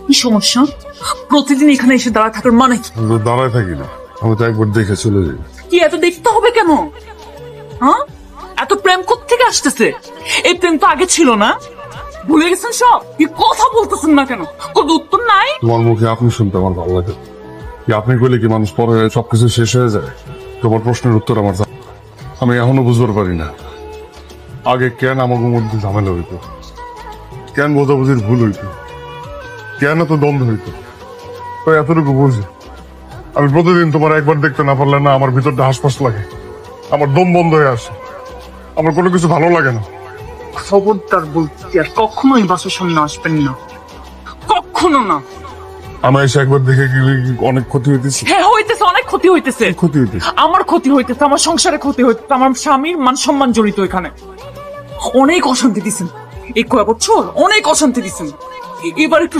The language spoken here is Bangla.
কি সমস্যা? প্রতিদিন এখানে এসে দাঁড়ায় থাকার মানে কি? আমি তো দাঁড়ায় থাকি না, আমি তো একবার দেখে চলে যাই। কি এত দেখতে হবে কেন? হ্যাঁ, এত প্রেম কোত্থেকে আসতেছে? এই প্রেম তো আগে ছিল না। ভুলে গেছেন সব? কি কথা বলতেছেন না কেন? কোনো উত্তর নাই? তোমার মুখে আপনি শুনতে আমার ভালো লাগে। কি আপনি কইলে কি মানুষ পরে সবকিছু শেষ হয়ে যায়? তোমার প্রশ্নের উত্তর আমার আমি এখনো বুঝতে পারি না। আগে কেন আমাকে মধ্যে ঝামেলা হইতো, কেন বোঝাবুঝির ভুল হইতো, কেন তো দ্বন্দ্ব হইতো, তো এতটুকু বুঝি। আমি প্রতিদিন তোমার একবার দেখতে না পারলে না আমার ভিতরটা হাসপাস লাগে, আমার দম বন্ধ হয়ে আসে, আমার কোনো কিছু ভালো লাগে না। খবরদার বলছি, আর কখনোই বাসার সামনে আসবেন না, কখনো না। আমার এসে একবার দেখে গেলে কি অনেক ক্ষতি হইতেছে? হ্যাঁ হইতেছে, অনেক ক্ষতি হইতেছে। ক্ষতি হইতেছে আমার ক্ষতি হইতেছে, আমার সংসারে ক্ষতি হইতেছে, আমার স্বামীর মান সম্মান জড়িত এখানে। অনেক অশান্তি দিছেন এই কয়েক বছর, অনেক অশান্তি দিছেন। এবার একটু